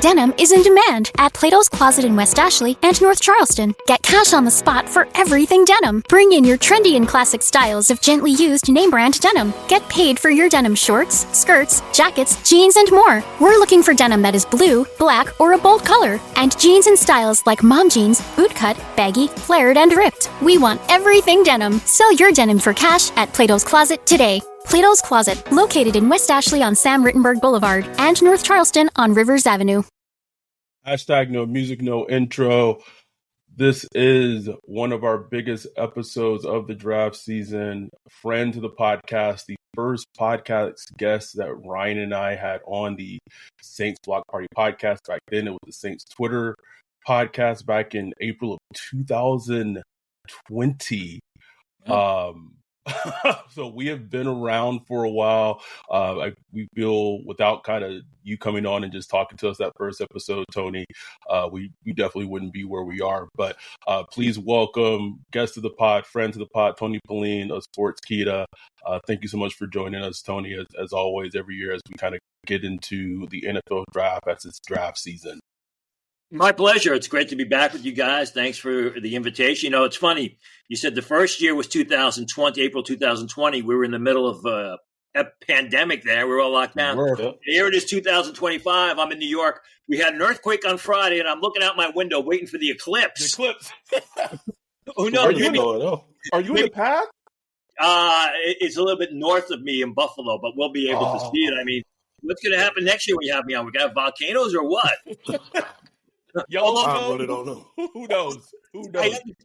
Denim is in demand at Plato's Closet in West Ashley and North Charleston. Get cash on the spot for everything denim. Bring in your trendy and classic styles of gently used name brand denim. Get paid for your denim shorts, skirts, jackets, jeans, and more. We're looking for denim that is blue, black, or a bold color, and jeans in styles like mom jeans, bootcut, baggy, flared, and ripped. We want everything denim. Sell your denim for cash at Plato's Closet today. Plato's Closet, located in West Ashley on Sam Rittenberg Boulevard and North Charleston on Rivers Avenue. Hashtag no music, no intro. This is one of our biggest episodes of the draft season. Friend to the podcast, the first podcast guest that Ryan and I had on the Saints Block Party podcast. Back then, it was the Saints Twitter podcast back in April of 2020. So we have been around for a while. We feel without kind of you coming on and just talking to us that first episode, Tony, we definitely wouldn't be where we are. But please welcome guest of the pod, friend to the pod, Tony Pauline of Sports Kita. Thank you so much for joining us, Tony, as always, every year as we kind of get into the NFL draft as it's draft season. My pleasure. It's great to be back with you guys. Thanks for the invitation. You know, it's funny. You said the first year was 2020, April 2020. We were in the middle of a pandemic there. We were all locked down. Here it is, 2025. I'm in New York. We had an earthquake on Friday, and I'm looking out my window waiting for the eclipse. Who knows? Are you in the path? It's a little bit north of me in Buffalo, but we'll be able to see it. I mean, what's going to happen next year when you have me on? We're going to have volcanoes or what? Yo, I really don't know. Who knows?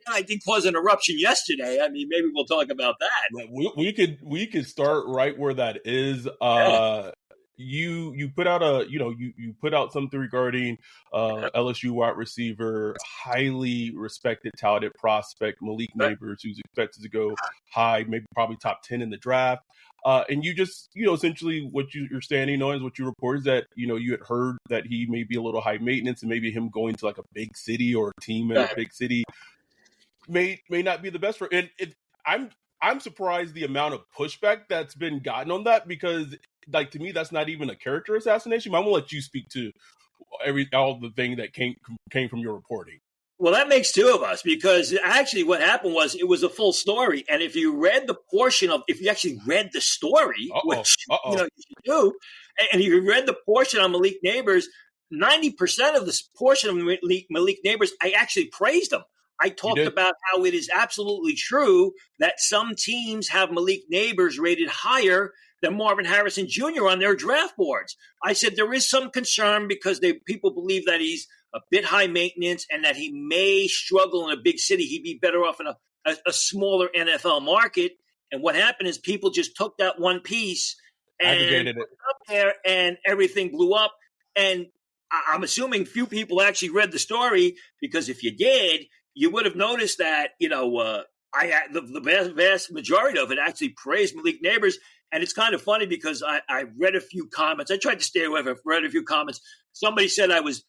I did cause an eruption yesterday. I mean, maybe we'll talk about that. We could start right where that is. You put out you put out something regarding LSU wide receiver, highly respected, talented prospect Malik Nabors, who's expected to go high, maybe probably top 10 in the draft. And you just, essentially what you're standing on is what you report is that, you had heard that he may be a little high maintenance and maybe him going to like a big city or a team in a big city may not be the best for. And I'm surprised the amount of pushback that's been gotten on that because, like, to me, that's not even a character assassination. But I'm gonna let you speak to all the thing that came from your reporting. Well, that makes two of us because actually what happened was it was a full story. And if you actually read the story, which you should do, and if you read the portion on Malik Nabors, 90% of this portion of Malik Nabors, I actually praised him. I talked about how it is absolutely true that some teams have Malik Nabors rated higher than Marvin Harrison Jr. on their draft boards. I said there is some concern because people believe that he's a bit high maintenance and that he may struggle in a big city. He'd be better off in a smaller NFL market. And what happened is people just took that one piece and put it up there and everything blew up. And I'm assuming few people actually read the story because if you did, you would have noticed that, the vast majority of it actually praised Malik Nabors. And it's kind of funny because I read a few comments. I tried to stay away from read a few comments. Somebody said I was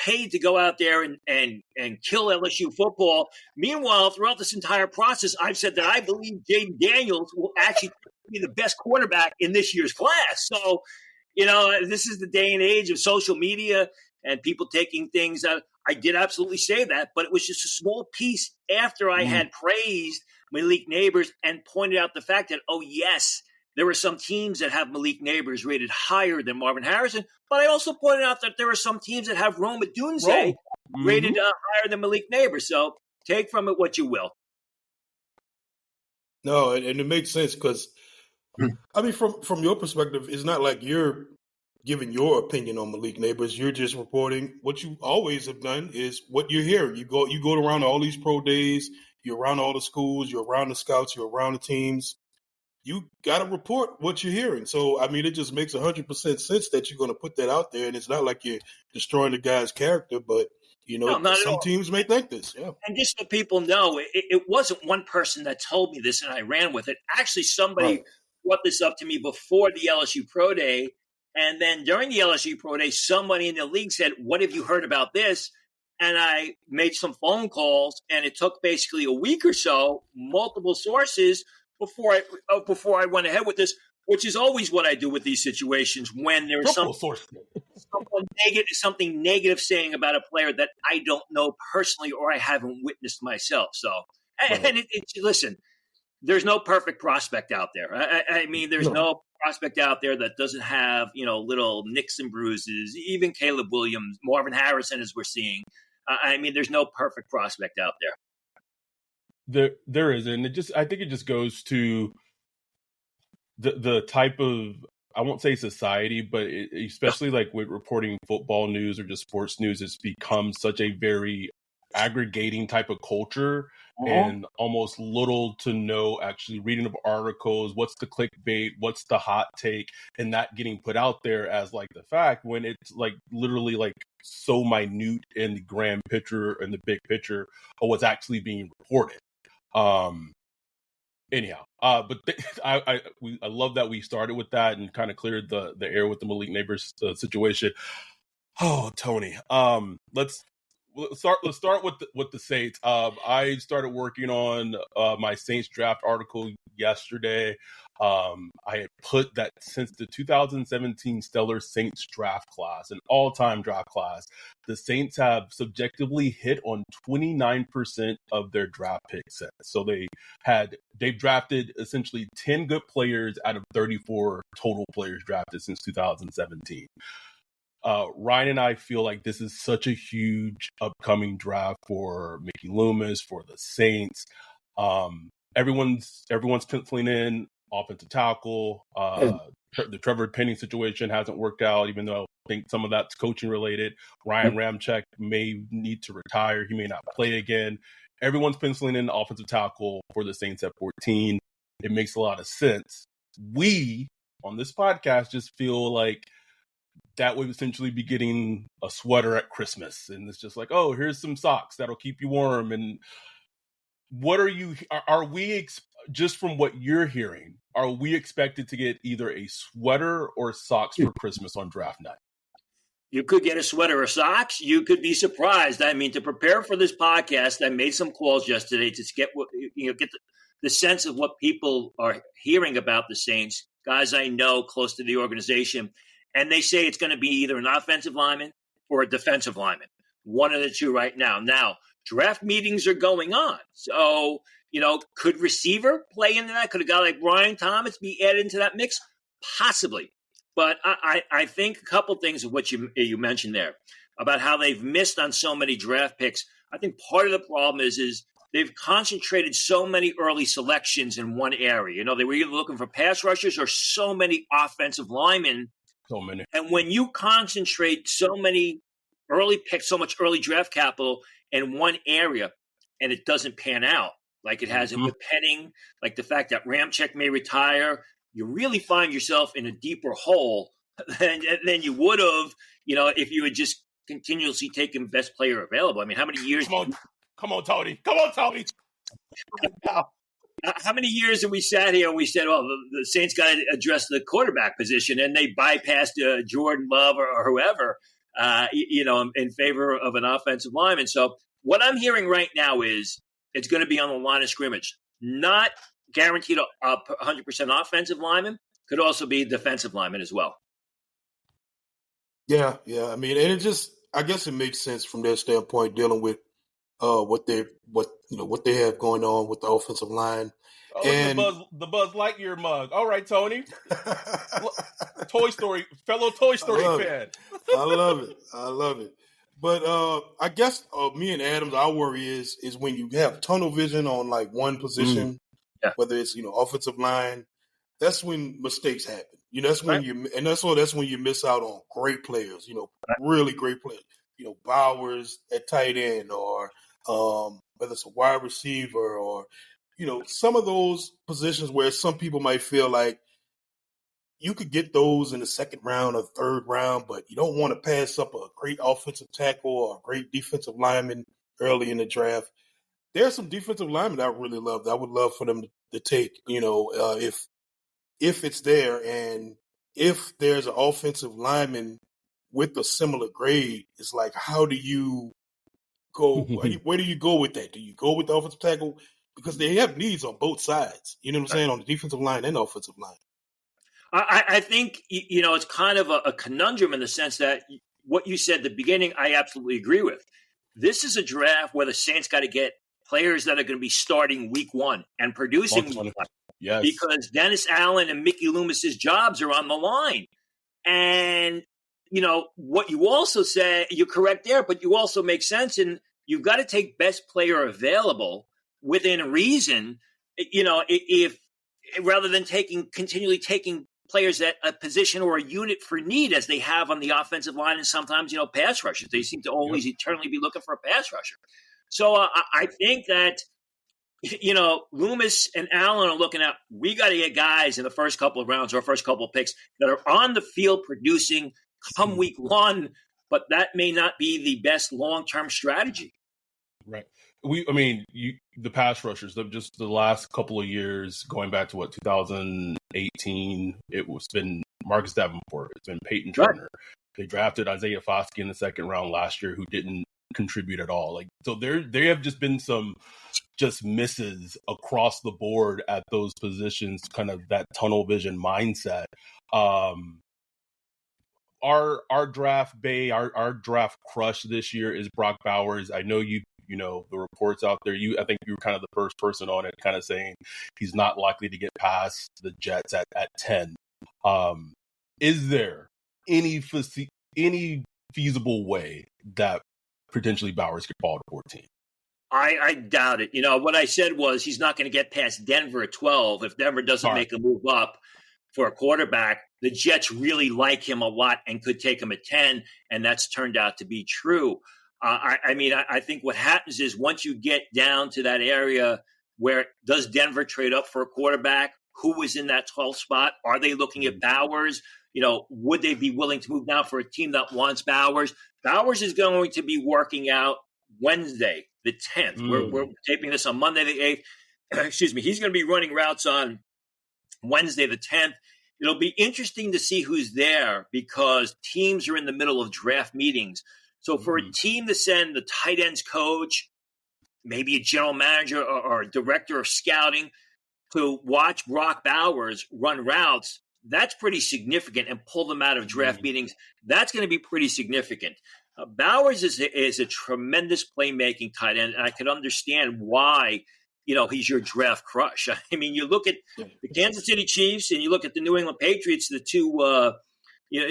paid to go out there and kill LSU football. Meanwhile, throughout this entire process, I've said that I believe Jaden Daniels will actually be the best quarterback in this year's class. So, this is the day and age of social media and people taking things out. I did absolutely say that, but it was just a small piece after I had praised Malik Nabors and pointed out the fact that, yes, there are some teams that have Malik Nabors rated higher than Marvin Harrison, but I also pointed out that there are some teams that have Rome Odunze rated higher than Malik Nabors. So take from it what you will. No, and it makes sense because, I mean, from your perspective, it's not like you're giving your opinion on Malik Nabors. You're just reporting what you always have done is what you're hearing. You go around all these pro days, you're around all the schools, you're around the scouts, you're around the teams. You got to report what you're hearing. So, I mean, it just makes 100% sense that you're going to put that out there. And it's not like you're destroying the guy's character, but, some teams may think this. Yeah. And just so people know, it wasn't one person that told me this and I ran with it. Actually, somebody brought this up to me before the LSU Pro Day. And then during the LSU Pro Day, somebody in the league said, what have you heard about this? And I made some phone calls, and it took basically a week or so, multiple sources, before I went ahead with this. which is always what I do with these situations when there's something negative saying about a player that I don't know personally or I haven't witnessed myself. So, right. And listen, there's no perfect prospect out there. I mean, there's no prospect out there that doesn't have, little nicks and bruises, even Caleb Williams, Marvin Harrison, as we're seeing. I mean, there's no perfect prospect out there. There is, and I think it just goes to the type of, I won't say society, but especially like with reporting football news or just sports news, it's become such a very aggregating type of culture, and almost little to no actually reading of articles. What's the clickbait? What's the hot take? And that getting put out there as like the fact, when it's like literally like so minute in the grand picture and the big picture of what's actually being reported. Anyhow, but I love that we started with that and kind of cleared the air with the Malik Nabors situation. Oh, Tony, let's start with the Saints. I started working on my Saints draft article yesterday. I had put that since the 2017 Stellar Saints draft class, an all-time draft class, the Saints have subjectively hit on 29% of their draft picks. So they've drafted essentially 10 good players out of 34 total players drafted since 2017. Ryan and I feel like this is such a huge upcoming draft for Mickey Loomis, for the Saints. Everyone's penciling in offensive tackle. The Trevor Penning situation hasn't worked out, even though I think some of that's coaching related. Ryan Ramczyk may need to retire. He may not play again. Everyone's penciling in offensive tackle for the Saints at 14. It makes a lot of sense. We, on this podcast, just feel like that would essentially be getting a sweater at Christmas. And it's just like, oh, here's some socks that'll keep you warm. And what are we, just from what you're hearing, are we expected to get either a sweater or socks for Christmas on draft night? You could get a sweater or socks. You could be surprised. I mean, to prepare for this podcast, I made some calls yesterday to get the sense of what people are hearing about the Saints, guys I know close to the organization. And they say it's going to be either an offensive lineman or a defensive lineman, one of the two right now. Now, draft meetings are going on. So, could receiver play into that? Could a guy like Brian Thomas be added into that mix? Possibly. But I think a couple things of what you mentioned there about how they've missed on so many draft picks. I think part of the problem is they've concentrated so many early selections in one area. They were either looking for pass rushers or so many offensive linemen. So many. And when you concentrate so many early picks, so much early draft capital in one area, and it doesn't pan out like it has with Penning, like the fact that Ramczyk may retire, you really find yourself in a deeper hole than you would have, if you had just continuously taken best player available. I mean, how many years? Come on, Tony. Come on, Tony. How many years have we sat here and we said, "Oh, the Saints got to address the quarterback position," and they bypassed Jordan Love or whoever, in favor of an offensive lineman? So what I'm hearing right now is it's going to be on the line of scrimmage, not guaranteed 100% offensive lineman. Could also be defensive lineman as well. Yeah. I mean, and I guess it makes sense from their standpoint dealing with what they have going on with the offensive line. Oh, and the Buzz Lightyear mug. All right, Tony. Fellow Toy Story fan. I love it. But I guess me and Adams, our worry is when you have tunnel vision on like one position, whether it's offensive line, that's when mistakes happen. That's when that's when you miss out on great players. Really great players. Bowers at tight end, or whether it's a wide receiver, or some of those positions where some people might feel like you could get those in the second round or third round, but you don't want to pass up a great offensive tackle or a great defensive lineman early in the draft. There are some defensive linemen I really love that I would love for them to take, if it's there, and if there's an offensive lineman with a similar grade, it's like, how do you go? Where do you go with that? Do you go with the offensive tackle? Because they have needs on both sides. You know what I'm saying? On the defensive line and offensive line. I think, it's kind of a conundrum in the sense that what you said at the beginning, I absolutely agree with. This is a draft where the Saints got to get players that are going to be starting week one and producing week one. Yes. Because Dennis Allen and Mickey Loomis's jobs are on the line. And, what you also say, you're correct there, but you also make sense. And you've got to take best player available within reason, if rather than continually taking players at a position or a unit for need as they have on the offensive line and sometimes, pass rushers. They seem to always eternally be looking for a pass rusher. So I think that, Loomis and Allen are looking at, we got to get guys in the first couple of rounds or first couple of picks that are on the field producing come week one, but that may not be the best long-term strategy. Right. The pass rushers, just the last couple of years, going back to 2018, it's been Marcus Davenport, it's been Peyton Turner. Right. They drafted Isaiah Foskey in the second round last year, who didn't contribute at all. So there have just been some just misses across the board at those positions, kind of that tunnel vision mindset. Our draft bay, our draft crush this year is Brock Bowers. I know the reports out there. I think you were kind of the first person on it, kind of saying he's not likely to get past the Jets at 10. Is there any feasible way that potentially Bowers could fall to 14? I doubt it. What I said was he's not going to get past Denver at 12. If Denver doesn't make a move up for a quarterback, the Jets really like him a lot and could take him at 10, and that's turned out to be true. I think what happens is once you get down to that area where does Denver trade up for a quarterback? Who is in that 12th spot? Are they looking at Bowers? Would they be willing to move down for a team that wants Bowers? Bowers is going to be working out Wednesday, the 10th. We're taping this on Monday, the 8th. Excuse me. He's going to be running routes on Wednesday, the 10th. It'll be interesting to see who's there because teams are in the middle of draft meetings. So for a team to send the tight ends coach, maybe a general manager or a director of scouting to watch Brock Bowers run routes, that's pretty significant, and pull them out of draft meetings. That's going to be pretty significant. Bowers is a tremendous playmaking tight end, and I can understand why, he's your draft crush. You look at the Kansas City Chiefs and you look at the New England Patriots, the two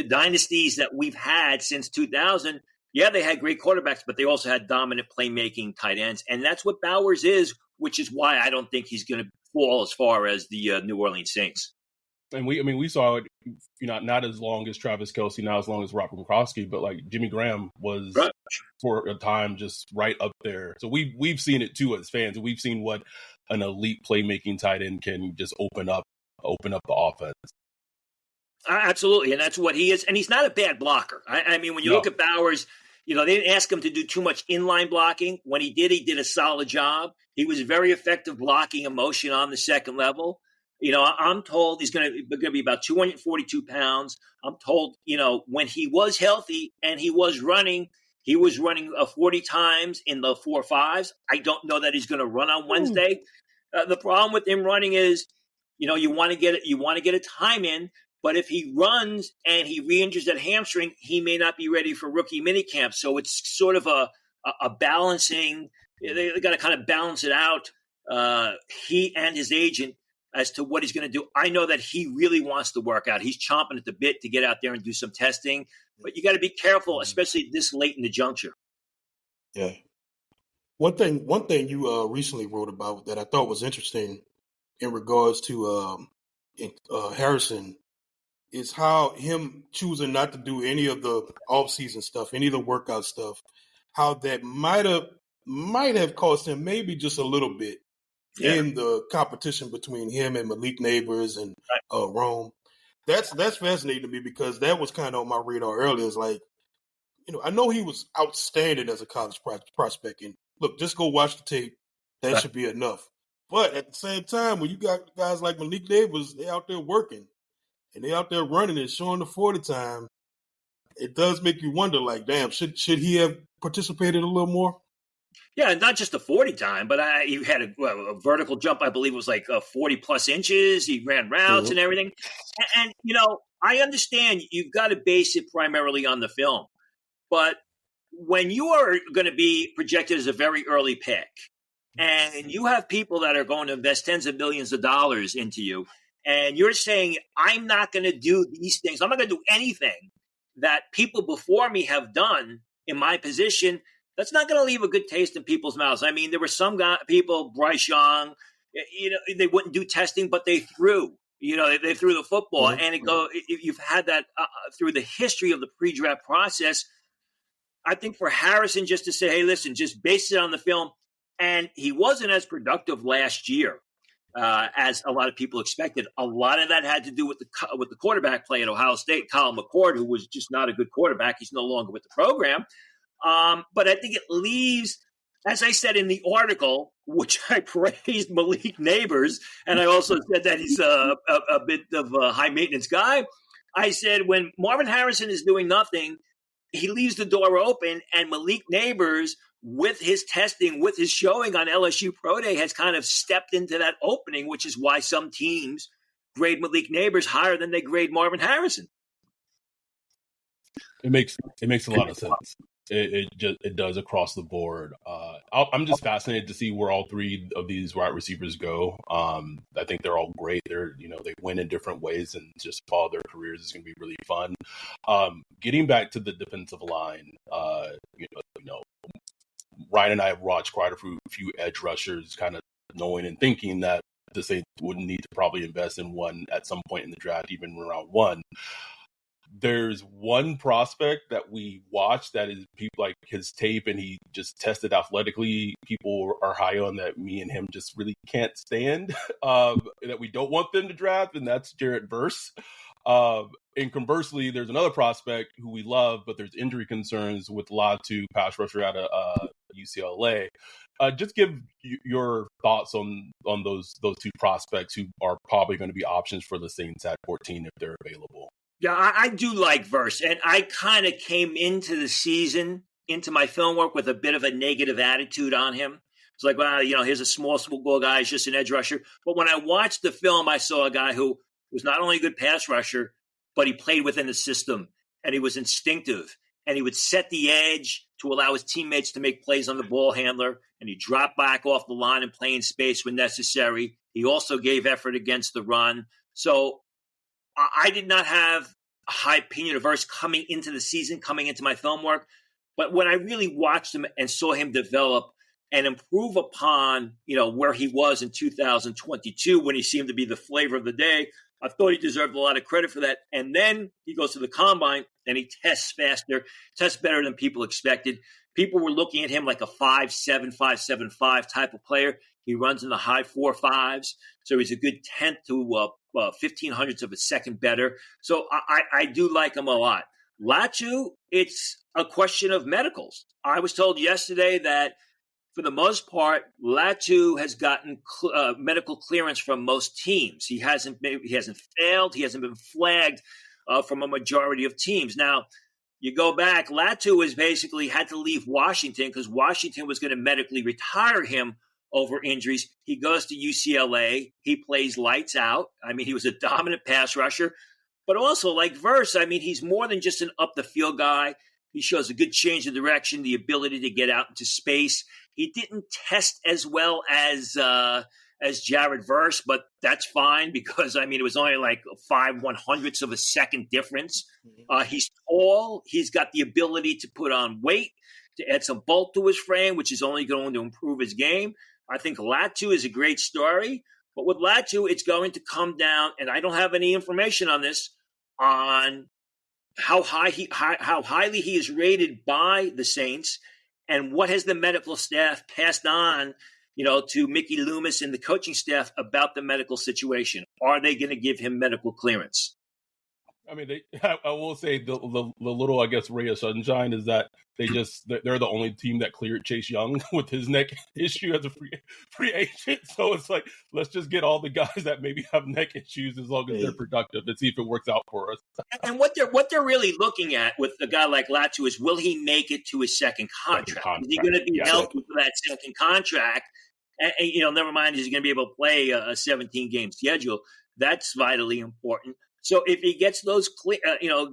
dynasties that we've had since 2000. Yeah, they had great quarterbacks, but they also had dominant playmaking tight ends. And that's what Bowers is, which is why I don't think he's going to fall as far as the New Orleans Saints. And we saw it, not as long as Travis Kelce, not as long as Robert Gronkowski, but like Jimmy Graham was for a time just right up there. So we've seen it too as fans. We've seen what an elite playmaking tight end can just open up the offense. Absolutely, and that's what he is. And he's not a bad blocker. When you look at Bowers, they didn't ask him to do too much inline blocking. When he did a solid job. He was very effective blocking a motion on the second level. I'm told he's going to be about 242 pounds. I'm told, when he was healthy and he was running 40 times in the 4.5s. I don't know that he's going to run on Wednesday. The problem with him running is, you want to get a time in. But if he runs and he re-injures that hamstring, he may not be ready for rookie minicamp. So it's sort of a balancing. They got to kind of balance it out, he and his agent, as to what he's going to do. I know that he really wants to work out. He's chomping at the bit to get out there and do some testing. But you got to be careful, especially this late in the juncture. Yeah. One thing you recently wrote about that I thought was interesting in regards to Harrison is how him choosing not to do any of the off-season stuff, any of the workout stuff, how that might have cost him maybe just a little bit in the competition between him and Malik Nabors and Rome. That's fascinating to me because that was kind of on my radar earlier. It's like, I know he was outstanding as a college prospect. And look, just go watch the tape. That should be enough. But at the same time, when you got guys like Malik Nabors, they out there working and they out there running and showing the 40 time, it does make you wonder, like, damn, should he have participated a little more? Yeah, not just a 40 time, but he had a vertical jump. I believe it was like 40 plus inches. He ran routes and everything. And, I understand you've got to base it primarily on the film. But when you are going to be projected as a very early pick, and you have people that are going to invest tens of millions of dollars into you, and you're saying, I'm not going to do these things. I'm not going to do anything that people before me have done in my position. That's not going to leave a good taste in people's mouths. I mean, there were some people, Bryce Young, they wouldn't do testing, but they threw. They threw the football, and you've had that through the history of the pre-draft process. I think for Harrison just to say, hey, listen, just base it on the film. And he wasn't as productive last year as a lot of people expected. A lot of that had to do with the quarterback play at Ohio State, Colin McCord, who was just not a good quarterback. He's no longer with the program. But I think it leaves, as I said in the article, which I praised Malik Nabors, and I also said that he's a bit of a high-maintenance guy. I said when Marvin Harrison is doing nothing, he leaves the door open, and Malik Nabors, with his testing, with his showing on LSU Pro Day, has kind of stepped into that opening, which is why some teams grade Malik Nabors higher than they grade Marvin Harrison. It makes a lot of sense. It does across the board. I'm just fascinated to see where all three of these wide receivers go. I think they're all great. They win in different ways, and just follow their careers is going to be really fun. Getting back to the defensive line, Ryan and I have watched quite a few edge rushers, kind of knowing and thinking that the Saints wouldn't need to probably invest in one at some point in the draft, even round one. There's one prospect that we watched that is people like his tape, and he just tested athletically. People are high on that. Me and him just really can't stand that we don't want them to draft, and that's Jarrett Verse. And conversely, there's another prospect who we love, but there's injury concerns with Latu, pass rusher out of UCLA. Just give your thoughts on those two prospects who are probably going to be options for the Saints at 14 if they're available. Yeah, I do like Verse, and I kind of came into the season, into my film work, with a bit of a negative attitude on him. It's like, well, here's a small school guy, he's just an edge rusher. But when I watched the film, I saw a guy who was not only a good pass rusher, but he played within the system, and he was instinctive, and he would set the edge to allow his teammates to make plays on the ball handler, and he dropped back off the line and play in space when necessary. He also gave effort against the run. So I did not have a high opinion of Verse coming into the season, coming into my film work. But when I really watched him and saw him develop and improve upon, where he was in 2022 when he seemed to be the flavor of the day, I thought he deserved a lot of credit for that. And then he goes to the combine and he tests faster, tests better than people expected. People were looking at him like a 5'7", 5'7" type of player. He runs in the high 4.5s. So he's a good 10th to 1500ths of a second better. So I do like him a lot. Latu, it's a question of medicals. I was told yesterday that for the most part, Latu has gotten medical clearance from most teams. He hasn't failed. He hasn't been flagged from a majority of teams. Now, you go back, Latu has basically had to leave Washington because Washington was going to medically retire him over injuries. He goes to UCLA. He plays lights out. I mean, he was a dominant pass rusher. But also, like Verse, I mean, he's more than just an up-the-field guy. He shows a good change of direction, the ability to get out into space. He didn't test as well as Jared Verse, but that's fine because, I mean, it was only like 5/100ths of a second difference. He's tall. He's got the ability to put on weight, to add some bulk to his frame, which is only going to improve his game. I think Latu is a great story. But with Latu, it's going to come down, and I don't have any information on this, on how highly he is rated by the Saints, and what has the medical staff passed on, to Mickey Loomis and the coaching staff about the medical situation. Are they going to give him medical clearance? I mean, I will say the little, I guess, ray of sunshine is that they're the only team that cleared Chase Young with his neck issue as a free agent. So it's like, let's just get all the guys that maybe have neck issues as long as they're productive and see if it works out for us. And what they're really looking at with a guy like Latu is, will he make it to his second contract? Is he going to be healthy for that second contract? And never mind, is he going to be able to play a 17-game schedule? That's vitally important. So if he gets those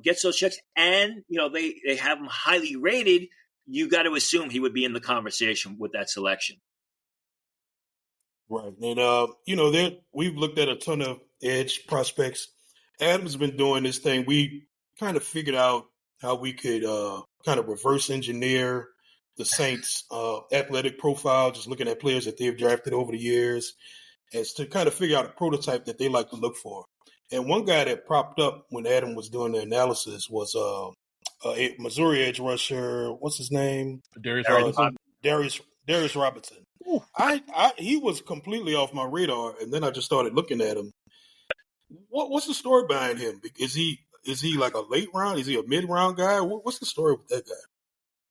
gets those checks, and they have him highly rated, you got to assume he would be in the conversation with that selection. Right, and we've looked at a ton of edge prospects. Adam's been doing this thing. We kind of figured out how we could kind of reverse engineer the Saints' athletic profile, just looking at players that they've drafted over the years, as to kind of figure out a prototype that they like to look for. And one guy that propped up when Adam was doing the analysis was a Missouri edge rusher. What's his name? Darius Robinson. Darius Robinson. He was completely off my radar, and then I just started looking at him. What's the story behind him? Is he like a late round? Is he a mid round guy? What's the story with that guy?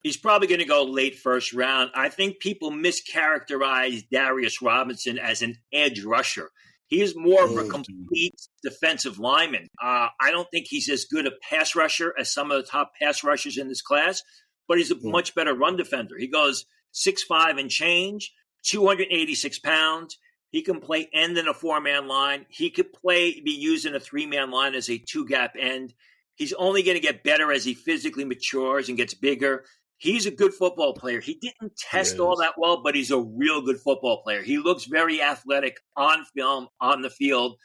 He's probably going to go late first round. I think people mischaracterize Darius Robinson as an edge rusher. He is more of a complete defensive lineman. I don't think he's as good a pass rusher as some of the top pass rushers in this class, but he's a much better run defender. He goes 6'5" and change, 286 pounds. He can play end in a 4-man line. He could be used in a 3-man line as a 2-gap end. He's only going to get better as he physically matures and gets bigger. He's a good football player. He didn't test all that well, but he's a real good football player. He looks very athletic on film, on the field,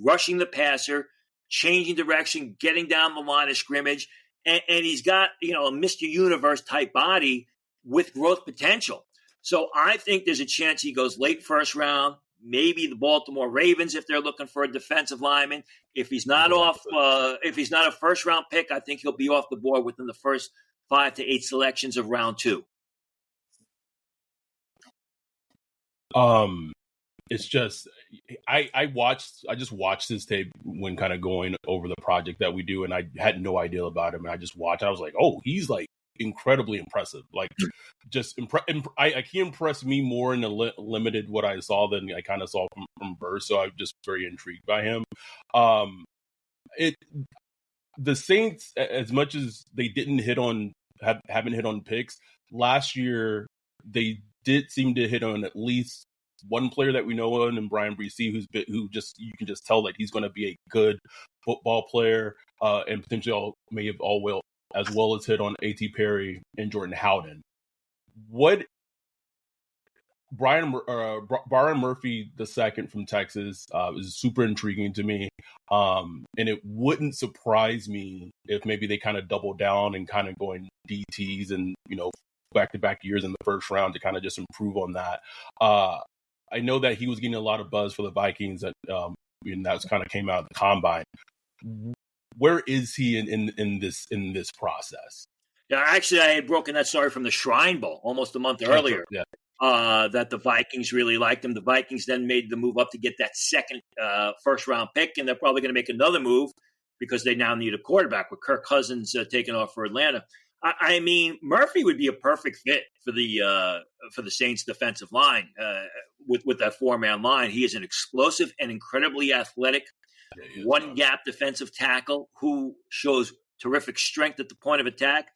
rushing the passer, changing direction, getting down the line of scrimmage. And he's got, a Mr. Universe type body with growth potential. So I think there's a chance he goes late first round, maybe the Baltimore Ravens if they're looking for a defensive lineman. If he's not if he's not a first round pick, I think he'll be off the board within the first 5 to 8 selections of round 2. It's just I just watched this tape when kind of going over the project that we do, and I had no idea about him, and I just watched. I was like, oh, he's like incredibly impressive. Like, just he impressed me more in the limited what I saw than I kind of saw from Burst. So I'm just very intrigued by him. The Saints, as much as they didn't haven't hit on picks last year, they did seem to hit on at least one player that we know of, and Brian Bresee, who you can just tell that he's going to be a good football player, and potentially may have as well as hit on A.T. Perry and Jordan Howden. What Byron Murphy II from Texas is super intriguing to me, and it wouldn't surprise me if maybe they kind of double down and kind of going DTs and back-to-back years in the first round to kind of just improve on that. I know that he was getting a lot of buzz for the Vikings, and that's kind of came out of the combine. Where is he in this process? Yeah, actually, I had broken that story from the Shrine Bowl almost a month earlier. Yeah. That the Vikings really liked him. The Vikings then made the move up to get that second first-round pick, and they're probably going to make another move because they now need a quarterback with Kirk Cousins taking off for Atlanta. I mean, Murphy would be a perfect fit for the Saints defensive line with that 4-man line. He is an explosive and incredibly athletic one-gap defensive tackle who shows terrific strength at the point of attack.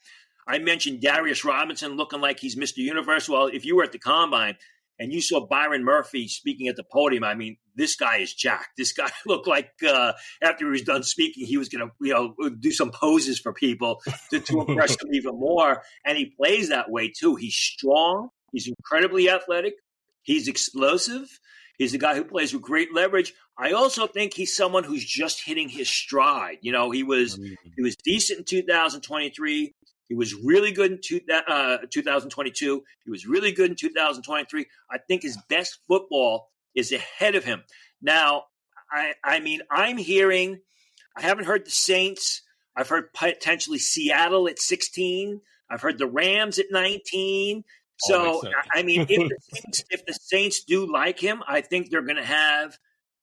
I mentioned Darius Robinson looking like he's Mr. Universe. Well, if you were at the Combine and you saw Byron Murphy speaking at the podium, I mean, this guy is jacked. This guy looked like after he was done speaking, he was going to do some poses for people to impress them even more. And he plays that way, too. He's strong. He's incredibly athletic. He's explosive. He's a guy who plays with great leverage. I also think he's someone who's just hitting his stride. He was decent in 2023. He was really good in 2022. He was really good in 2023. I think his best football is ahead of him. Now, I mean, I'm hearing – I haven't heard the Saints. I've heard potentially Seattle at 16. I've heard the Rams at 19. So, I mean, if the Saints do like him, I think they're going to have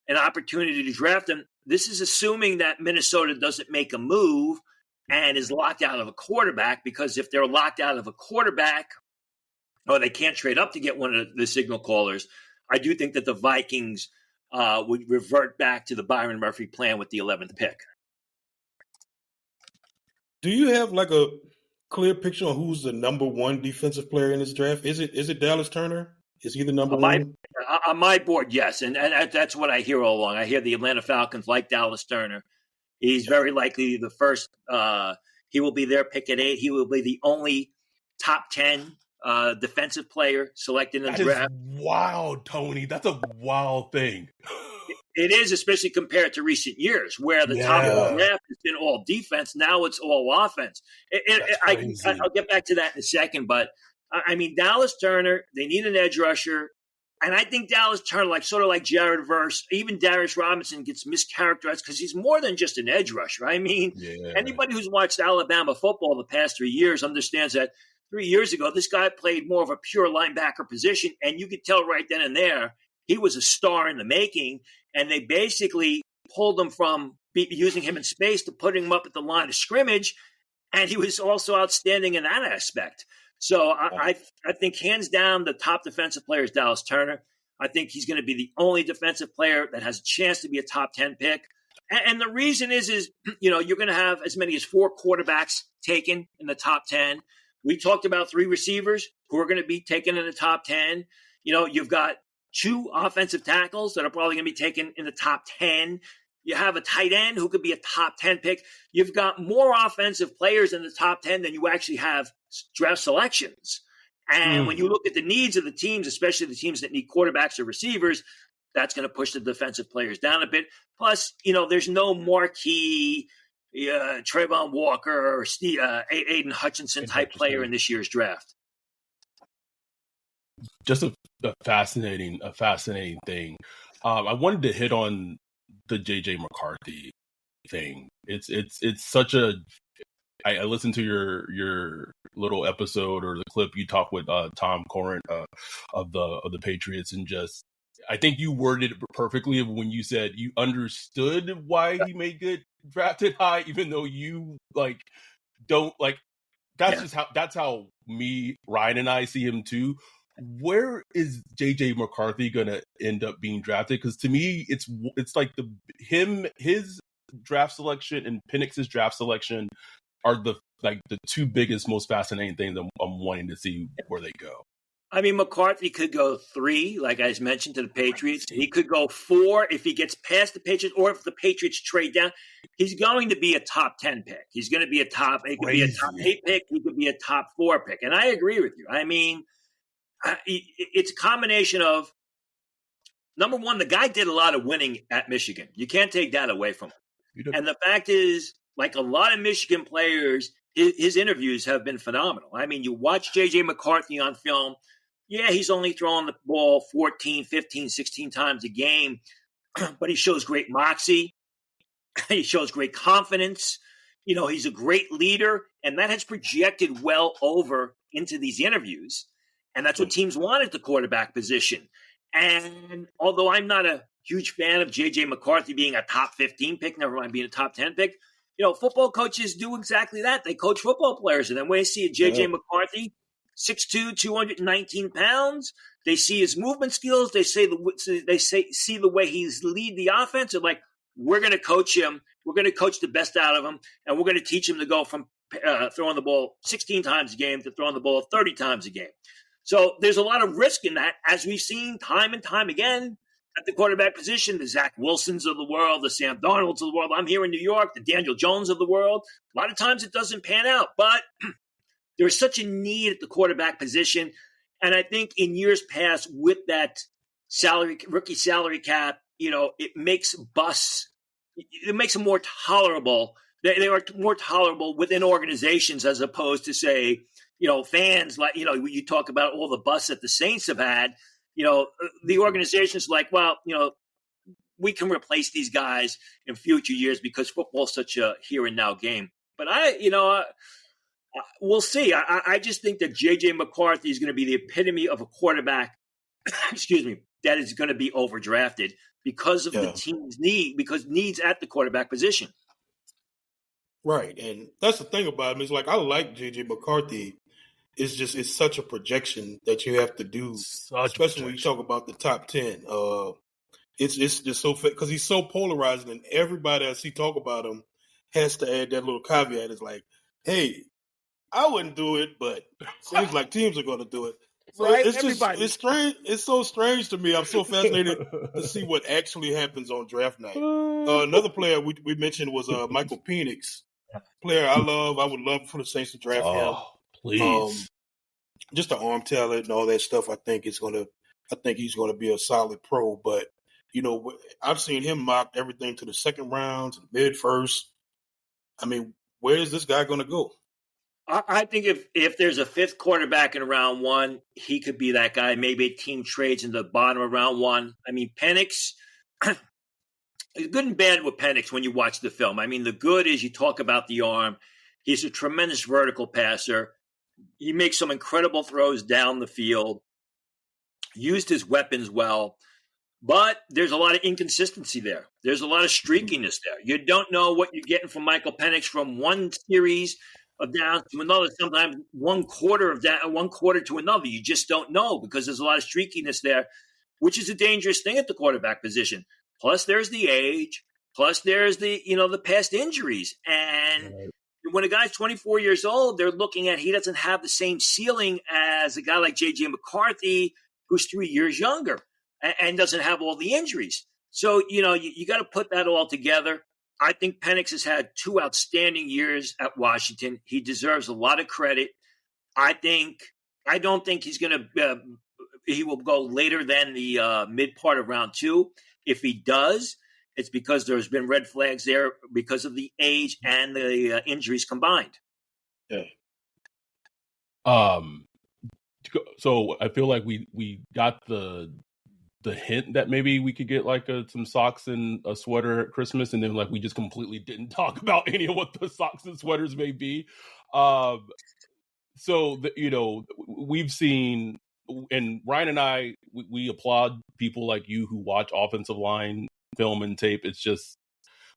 an opportunity to draft him. this is assuming that Minnesota doesn't make a move and is locked out of a quarterback, because if they're locked out of a quarterback or they can't trade up to get one of the signal callers, I do think that the Vikings would revert back to the Byron Murphy plan with the 11th pick. Do you have like a clear picture on who's the number one defensive player in this draft? Is it Dallas Turner? Is he the number one? On my board, yes. And that's what I hear all along. I hear the Atlanta Falcons like Dallas Turner. He's very likely the first. He will be their pick at 8. He will be the only top 10 defensive player selected in the draft. That is wild, Tony. That's a wild thing. It is, especially compared to recent years where the top of the draft has been all defense. Now it's all offense. I'll get back to that in a second. But, I mean, Dallas Turner, they need an edge rusher. And I think Dallas Turner, sort of like Jared Verse, even Darius Robinson gets mischaracterized because he's more than just an edge rusher. I mean, anybody who's watched Alabama football the past 3 years understands that 3 years ago, this guy played more of a pure linebacker position. And you could tell right then and there, he was a star in the making. And they basically pulled him from using him in space to putting him up at the line of scrimmage. And he was also outstanding in that aspect. So I think hands down the top defensive player is Dallas Turner. I think he's going to be the only defensive player that has a chance to be a top 10 pick. And the reason is you're going to have as many as 4 quarterbacks taken in the top 10. We talked about 3 receivers who are going to be taken in the top 10. You've got 2 offensive tackles that are probably going to be taken in the top 10. You have a tight end who could be a top 10 pick. You've got more offensive players in the top 10 than you actually have draft selections. And when you look at the needs of the teams, especially the teams that need quarterbacks or receivers, that's going to push the defensive players down a bit. Plus, there's no marquee Trayvon Walker or Aiden Hutchinson type player in this year's draft. Just a fascinating thing. I wanted to hit on the JJ McCarthy thing. It's such a. I listened to your little episode or the clip you talked with Tom Corrent of the Patriots, and just I think you worded it perfectly when you said you understood why he may get drafted high, even though you don't like. That's how me, Ryan, and I see him too. Where is JJ McCarthy going to end up being drafted? Because to me, it's like his draft selection and Penix's draft selection are the 2 biggest, most fascinating things I'm wanting to see where they go. I mean, McCarthy could go 3, like I mentioned, to the Patriots. He could go 4 if he gets past the Patriots, or if the Patriots trade down. He's going to be a top 10 pick. He's going to be it could be a top 8 pick. He could be a top 4 pick. And I agree with you. I mean, it's a combination of, number one, the guy did a lot of winning at Michigan. You can't take that away from him. And the fact is, like a lot of Michigan players, his interviews have been phenomenal. I mean, you watch J.J. McCarthy on film. Yeah, he's only throwing the ball 14, 15, 16 times a game, but he shows great moxie. He shows great confidence. He's a great leader, and that has projected well over into these interviews. And that's what teams want at the quarterback position. And although I'm not a huge fan of J.J. McCarthy being a top 15 pick, never mind being a top 10 pick, football coaches do exactly that. They coach football players. And then when they see a J.J. McCarthy, 6'2", 219 pounds, they see his movement skills. They see the way he's lead the offense. They're like, we're going to coach him. We're going to coach the best out of him. And we're going to teach him to go from throwing the ball 16 times a game to throwing the ball 30 times a game. So there's a lot of risk in that, as we've seen time and time again at the quarterback position, the Zach Wilsons of the world, the Sam Darnolds of the world. I'm here in New York, the Daniel Jones of the world. A lot of times it doesn't pan out, but there's such a need at the quarterback position. And I think in years past, with that rookie salary cap, it makes them more tolerable. They are more tolerable within organizations as opposed to, say, fans, like, you talk about all the busts that the Saints have had, the organization's like, well, we can replace these guys in future years because football's such a here and now game. But we'll see. I just think that J.J. McCarthy is going to be the epitome of a quarterback, excuse me, that is going to be overdrafted. because of the team's needs at the quarterback position. Right. And that's the thing about him. It's like, I like J.J. McCarthy. It's such a projection that you have to do, especially when you talk about the top 10. It's just so because he's so polarizing, and everybody I see talk about him has to add that little caveat. It's like, hey, I wouldn't do it, but seems like teams are going to do it. So right? It's strange. It's so strange to me. I'm so fascinated to see what actually happens on draft night. Another player we mentioned was Michael Penix, player I love. I would love for the Saints to draft him. Please. Just the arm talent and all that stuff. I think he's going to be a solid pro. But I've seen him mocked everything to the second round, to the mid first. I mean, where is this guy going to go? I think if there's a fifth quarterback in round one, he could be that guy. Maybe a team trades in the bottom of round one. I mean, Penix, good and bad with Penix when you watch the film. I mean, the good is you talk about the arm. He's a tremendous vertical passer. He makes some incredible throws down the field, used his weapons well. But there's a lot of inconsistency there. There's a lot of streakiness there. You don't know what you're getting from Michael Penix from one series of downs to another, sometimes one quarter to another. You just don't know because there's a lot of streakiness there, which is a dangerous thing at the quarterback position. Plus, there's the age. Plus, there's the past injuries. And when a guy's 24 years old, they're looking at he doesn't have the same ceiling as a guy like J.J. McCarthy, who's 3 years younger and doesn't have all the injuries. So, you got to put that all together. I think Penix has had 2 outstanding years at Washington. He deserves a lot of credit. I don't think he's going to he will go later than the mid part of round 2. If he does, it's because there's been red flags there because of the age and the injuries combined. Yeah. So I feel like we got the hint that maybe we could get like some socks and a sweater at Christmas, and then like we just completely didn't talk about any of what the socks and sweaters may be. We've seen, and Ryan and I, we applaud people like you who watch offensive line film and tape. It's just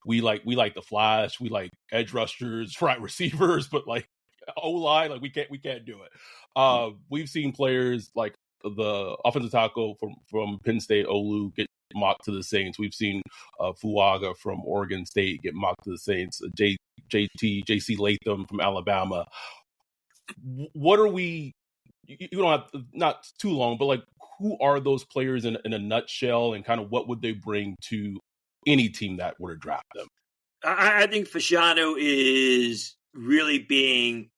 we like the flash, we like edge rushers, right receivers, but like O-line, like we can't do it. We've seen players like the offensive tackle from Penn State, Olu, get mocked to the Saints. We've seen Fuaga from Oregon State get mocked to the Saints. JC Latham from Alabama. What are we? You don't have not too long, but like, who are those players in a nutshell, and kind of what would they bring to any team that were to draft them? I think Fashanu is really being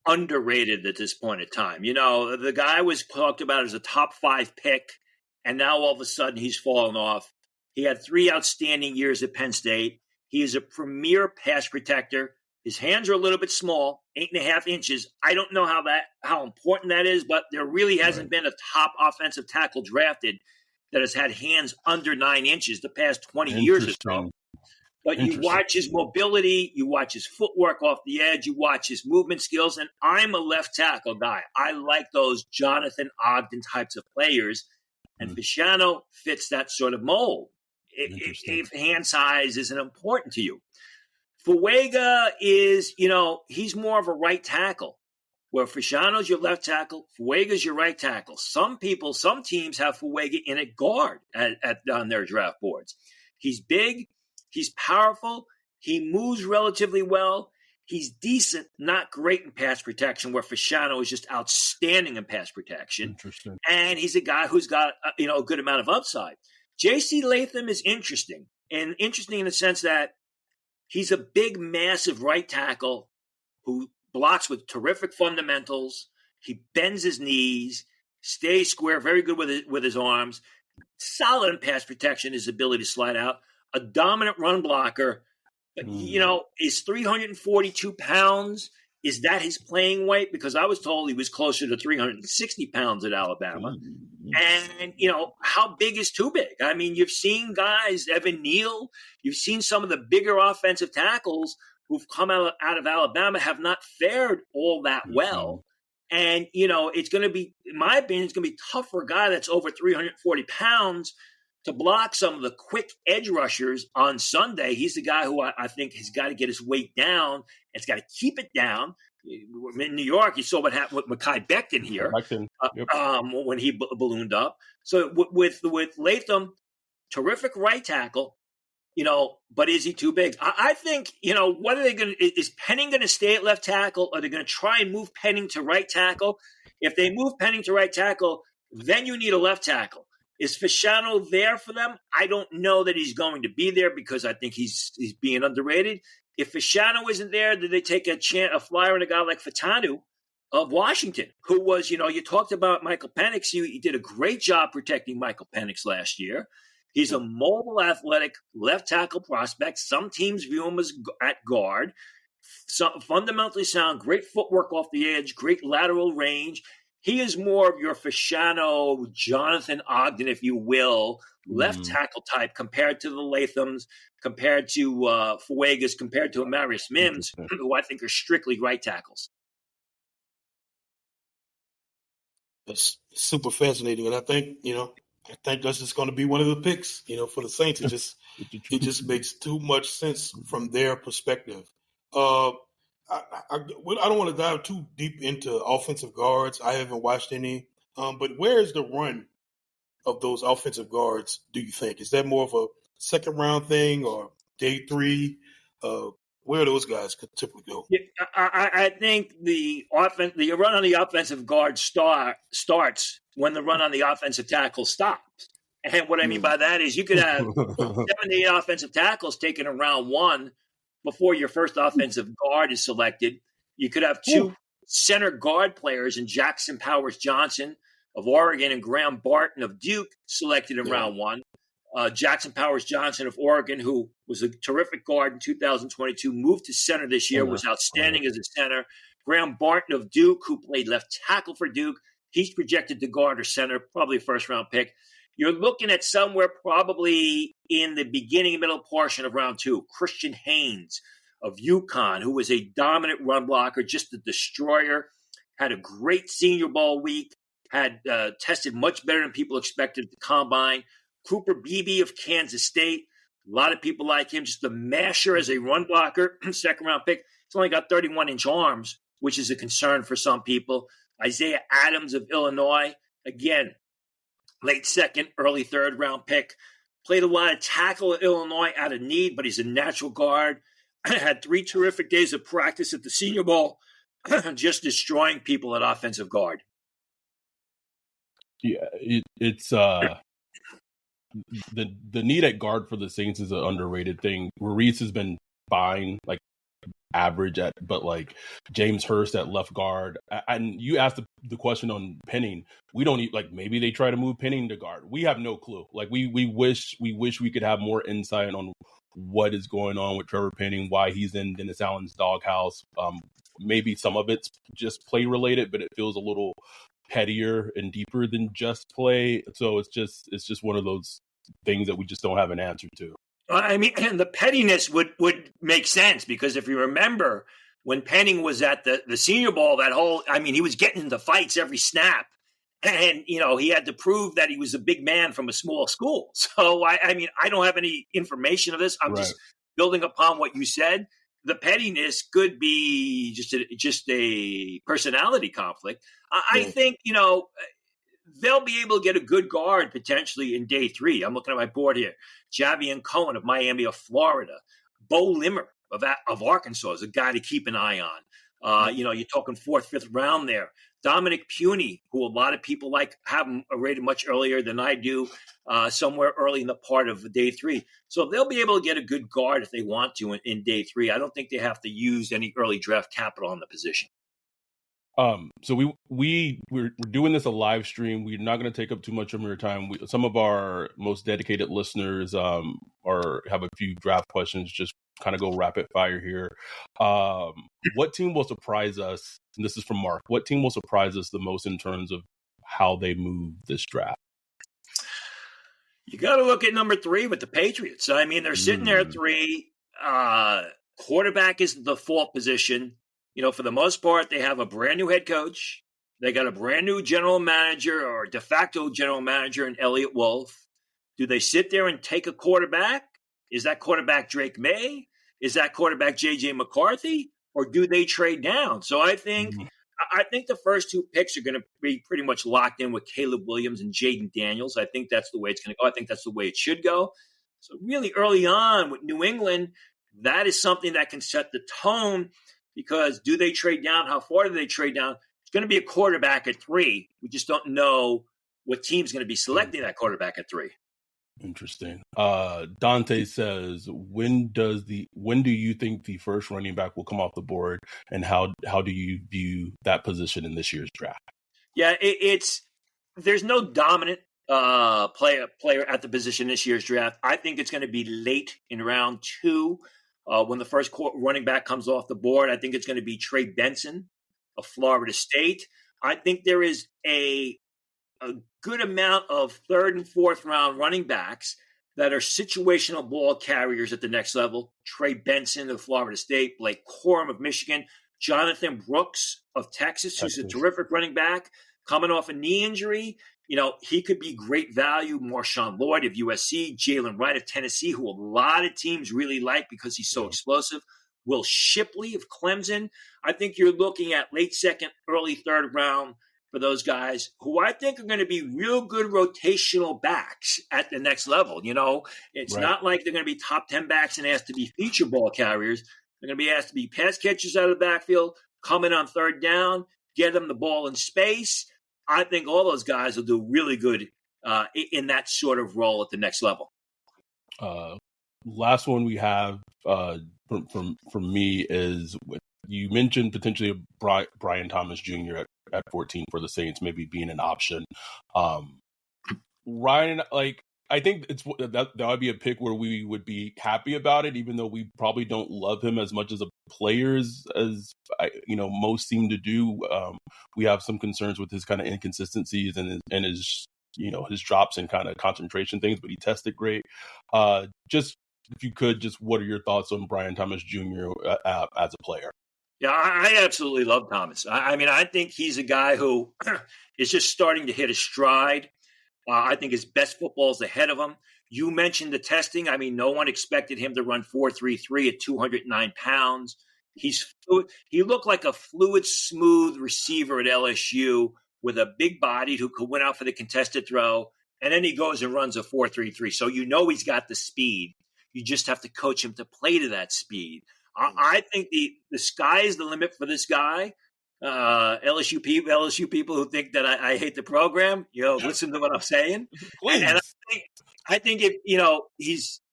underrated at this point in time. The guy was talked about as a top 5 pick, and now all of a sudden he's fallen off. He had 3 outstanding years at Penn State. He is a premier pass protector. His hands are a little bit small, 8.5 inches. I don't know how important that is, but there really hasn't been a top offensive tackle drafted that has had hands under 9 inches the past 20 years or so. But you watch his mobility, you watch his footwork off the edge, you watch his movement skills, and I'm a left tackle guy. I like those Jonathan Ogden types of players, and Fashanu fits that sort of mold. If hand size isn't important to you. Fuaga is, he's more of a right tackle, where Fashanu's your left tackle, Fuaga's your right tackle. Some teams have Fuaga in at guard on their draft boards. He's big. He's powerful. He moves relatively well. He's decent, not great in pass protection, where Fashanu is just outstanding in pass protection. Interesting. And he's a guy who's got a good amount of upside. J.C. Latham is interesting in the sense that he's a big, massive right tackle who blocks with terrific fundamentals. He bends his knees, stays square, very good with his arms, solid in pass protection, his ability to slide out. A dominant run blocker, but is 342 pounds. Is that his playing weight? Because I was told he was closer to 360 pounds at Alabama. And, how big is too big? I mean, you've seen guys, Evan Neal, you've seen some of the bigger offensive tackles who've come out of Alabama have not fared all that well. And, it's going to be, in my opinion, it's going to be tough for a guy that's over 340 pounds to block some of the quick edge rushers on Sunday. He's the guy who I think has got to get his weight down. It's got to keep it down. In New York, you saw what happened with Mekhi Becton here when he ballooned up. So with Latham, terrific right tackle, but is he too big? I think, what are they going to – is Penning going to stay at left tackle, or are they going to try and move Penning to right tackle? If they move Penning to right tackle, then you need a left tackle. Is Fasciano there for them? I don't know that he's going to be there because I think he's being underrated. If Fasciano isn't there, did they take a flyer on a guy like Fatanu of Washington, who was, you talked about Michael Penix. He did a great job protecting Michael Penix last year. He's a mobile, athletic left tackle prospect. Some teams view him as at guard. Fundamentally sound, great footwork off the edge, great lateral range. He is more of your Fasciano, Jonathan Ogden, if you will, left tackle type compared to the Lathams, compared to Fuegas, compared to Amarius Mims, who I think are strictly right tackles. That's super fascinating. And I think, that's just going to be one of the picks, for the Saints. It just makes too much sense from their perspective. I don't want to dive too deep into offensive guards. I haven't watched any. But where is the run of those offensive guards, do you think? Is that more of a second-round thing or day 3? Where those guys could typically go? Yeah, I think the run on the offensive guard starts when the run on the offensive tackle stops. And what I mean by that is you could have 7 to 8 offensive tackles taken in round 1 before your first offensive guard is selected. You could have 2 center guard players in Jackson Powers Johnson of Oregon and Graham Barton of Duke selected in round 1. Jackson Powers Johnson of Oregon, who was a terrific guard in 2022, moved to center this year, was outstanding as a center. Graham Barton of Duke, who played left tackle for Duke, he's projected to guard or center, probably a first-round pick. You're looking at somewhere probably in the beginning, middle portion of round 2. Christian Haynes of UConn, who was a dominant run blocker, just a destroyer, had a great Senior Bowl week, had tested much better than people expected at the Combine. Cooper Beebe of Kansas State, a lot of people like him, just a masher as a run blocker, second-round pick. He's only got 31-inch arms, which is a concern for some people. Isaiah Adams of Illinois, again, late second, early third-round pick. Played a lot of tackle at Illinois out of need, but he's a natural guard. Had 3 terrific days of practice at the Senior Bowl, just destroying people at offensive guard. Yeah, it's the need at guard for the Saints is an underrated thing. Ruiz has been fine, like average but like James Hurst at left guard. And you asked the question on Penning. We don't need, like, maybe they try to move Penning to guard. We have no clue. Like we wish we could have more insight on what is going on with Trevor Penning, why he's in Dennis Allen's doghouse. Maybe some of it's just play related, but it feels a little pettier and deeper than just play. So it's just one of those things that we just don't have an answer to. I mean, and the pettiness would make sense, because if you remember when Penning was at the Senior Bowl, he was getting into fights every snap. And, he had to prove that he was a big man from a small school. So, I don't have any information of this. I'm just building upon what you said. The pettiness could be just a personality conflict. I think, they'll be able to get a good guard potentially in day 3. I'm looking at my board here. Javian Cohen of Miami of Florida. Bo Limmer of Arkansas is a guy to keep an eye on. You're talking 4th, 5th round there. Dominic Puny, who a lot of people have him rated much earlier than I do, somewhere early in the part of day 3. So they'll be able to get a good guard if they want to in day 3. I don't think they have to use any early draft capital on the position. So we're doing this a live stream. We're not going to take up too much of your time. Some of our most dedicated listeners have a few draft questions. Just kind of go rapid fire here. What team will surprise us? And this is from Mark. What team will surprise us the most in terms of how they move this draft? You got to look at number 3 with the Patriots. I mean, they're sitting there at 3. Quarterback is the default position. For the most part, they have a brand new head coach. They got a brand new general manager or de facto general manager in Elliott Wolf. Do they sit there and take a quarterback? Is that quarterback Drake May? Is that quarterback J.J. McCarthy? Or do they trade down? So I think the first two picks are going to be pretty much locked in with Caleb Williams and Jaden Daniels. I think that's the way it's going to go. I think that's the way it should go. So really early on with New England, that is something that can set the tone, because do they trade down? How far do they trade down? It's going to be a quarterback at 3. We just don't know what team's going to be selecting that quarterback at 3. Interesting. Dante says, when do you think the first running back will come off the board, and how do you view that position in this year's draft? Yeah, there's no dominant player at the position this year's draft. I think it's going to be late in round 2 when the first running back comes off the board. I think it's going to be Trey Benson of Florida State. I think there is a good amount of 3rd and 4th round running backs that are situational ball carriers at the next level. Trey Benson of Florida State, Blake Corum of Michigan, Jonathan Brooks of Texas, who's a terrific running back coming off a knee injury. He could be great value. Marshawn Lloyd of USC, Jalen Wright of Tennessee, who a lot of teams really like because he's so explosive. Will Shipley of Clemson. I think you're looking at late 2nd, early 3rd round for those guys who I think are going to be real good rotational backs at the next level. It's not like they're going to be top 10 backs and asked to be feature ball carriers. They're going to be asked to be pass catchers out of the backfield, come in on 3rd down, get them the ball in space. I think all those guys will do really good in that sort of role at the next level. Last one we have from me is, you mentioned potentially Brian Thomas Jr. at 14 for the Saints, maybe being an option. Ryan, I think that would be a pick where we would be happy about it, even though we probably don't love him as much as a player as most seem to do. We have some concerns with his kind of inconsistencies and his his drops and kind of concentration things, but he tested great. Just if you could, just what are your thoughts on Brian Thomas Jr. As a player? Yeah, I absolutely love Thomas. I think he's a guy who is just starting to hit a stride. I think his best football is ahead of him. You mentioned the testing. No one expected him to run 4.33 at 209 pounds. He looked like a fluid, smooth receiver at LSU with a big body who could win out for the contested throw. And then he goes and runs a 4.33. So he's got the speed. You just have to coach him to play to that speed. I think the sky is the limit for this guy. LSU people who think that I hate the program, listen to what I'm saying. And I think if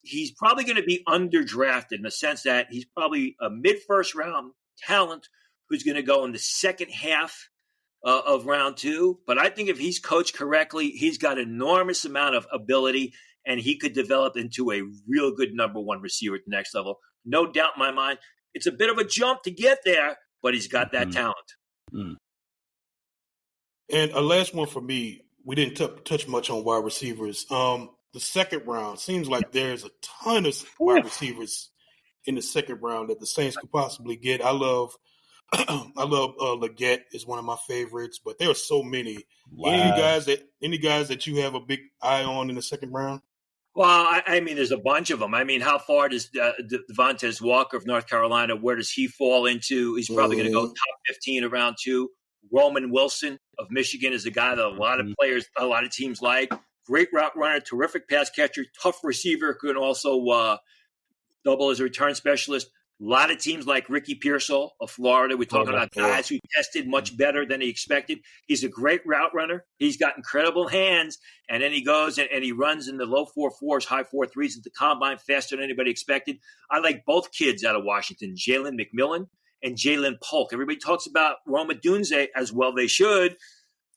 he's probably going to be underdrafted in the sense that he's probably a mid-first round talent who's going to go in the second half of round 2. But I think if he's coached correctly, he's got enormous amount of ability, and he could develop into a real good number 1 receiver at the next level. No doubt in my mind. It's a bit of a jump to get there, but he's got that talent. And a last one for me, we didn't touch much on wide receivers. The 2nd round, seems like there's a ton of wide receivers in the 2nd round that the Saints could possibly get. I love Leggett is one of my favorites, but there are so many. Any guys that you have a big eye on in the 2nd round? Well, there's a bunch of them. How far does Devontae Walker of North Carolina, where does he fall into? He's probably going to go top 15 of round 2. Roman Wilson of Michigan is a guy that a lot of players, a lot of teams like. Great route runner, terrific pass catcher, tough receiver, could also double as a return specialist. A lot of teams like Ricky Pearsall of Florida. We're talking about guys who tested much better than he expected. He's a great route runner. He's got incredible hands. And then he goes and he runs in the low 4.4s, high 4.3s at the combine faster than anybody expected. I like both kids out of Washington, Jalen McMillan and Jalen Polk. Everybody talks about Roma Dunze, as well they should.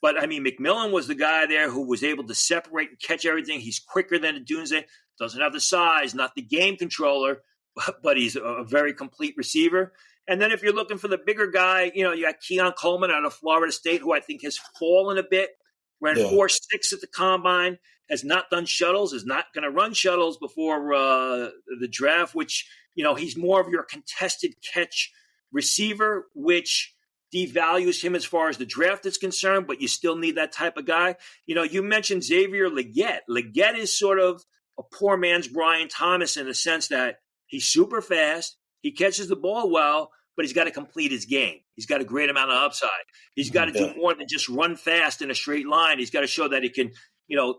But, McMillan was the guy there who was able to separate and catch everything. He's quicker than Dunze, doesn't have the size, not the game controller, but he's a very complete receiver. And then if you're looking for the bigger guy, you got Keon Coleman out of Florida State, who I think has fallen a bit. Ran 4.6 at the combine, has not done shuttles, is not going to run shuttles before the draft, which, he's more of your contested catch receiver, which devalues him as far as the draft is concerned, but you still need that type of guy. You mentioned Xavier Legette. Legette is sort of a poor man's Brian Thomas in the sense that he's super fast. He catches the ball well, but he's got to complete his game. He's got a great amount of upside. He's got to do more than just run fast in a straight line. He's got to show that he can,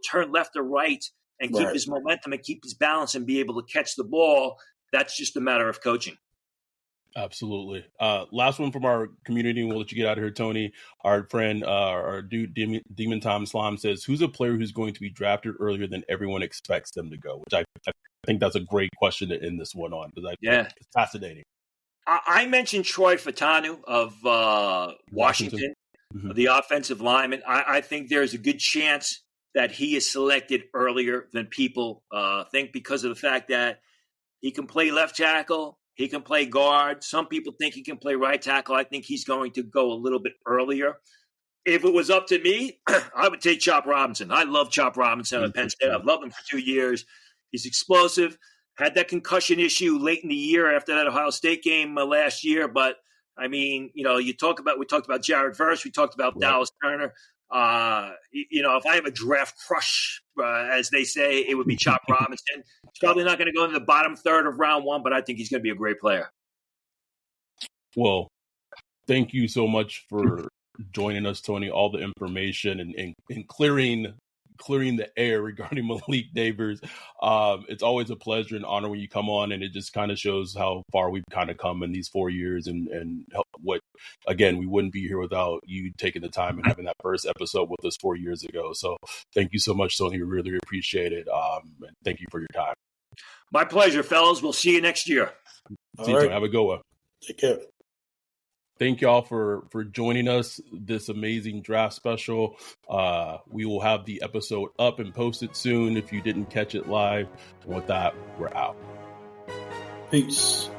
turn left or right and keep his momentum and keep his balance and be able to catch the ball. That's just a matter of coaching. Absolutely. Last one from our community, and we'll let you get out of here, Tony. Our friend, our dude, Demon Tom Slime says, who's a player who's going to be drafted earlier than everyone expects them to go? Which I think that's a great question to end this one on, because it's fascinating. I mentioned Troy Fatanu of Washington, the offensive lineman. I think there's a good chance that he is selected earlier than people think, because of the fact that he can play left tackle. He can play guard. Some people think he can play right tackle. I think he's going to go a little bit earlier. If it was up to me, I would take Chop Robinson. I love Chop Robinson at Penn State. I've loved him for 2 years. He's explosive. Had that concussion issue late in the year after that Ohio State game last year. But, I mean, we talked about Jared Verse. We talked about Dallas Turner. If I have a draft crush, as they say, it would be Chop Robinson. He's probably not going to go in the bottom third of round one, but I think he's going to be a great player. Well, thank you so much for joining us, Tony. All the information and clearing the air regarding Malik Nabors. It's always a pleasure and honor when you come on, and it just kind of shows how far we've kind of come in these 4 years, and what, again, we wouldn't be here without you taking the time and having that first episode with us 4 years ago. So thank you so much, Tony. We really appreciate it. And thank you for your time. My pleasure, fellas. We'll see you next year. See you, Tony. Have a good one. Take care. Thank y'all for joining us this amazing draft special. We will have the episode up and posted soon if you didn't catch it live. And with that, we're out. Peace.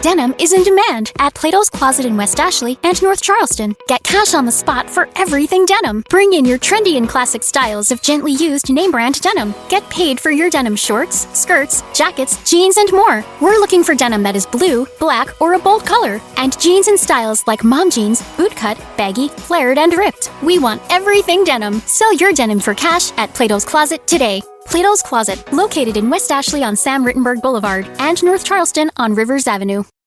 Denim is in demand at Plato's Closet in West Ashley and North Charleston. Get cash on the spot for everything denim. Bring in your trendy and classic styles of gently used name brand denim. Get paid for your denim shorts, skirts, jackets, jeans, and more. We're looking for denim that is blue, black, or a bold color, and jeans in styles like mom jeans, bootcut, baggy, flared, and ripped. We want everything denim. Sell your denim for cash at Plato's Closet today. Plato's Closet, located in West Ashley on Sam Rittenberg Boulevard and North Charleston on Rivers Avenue.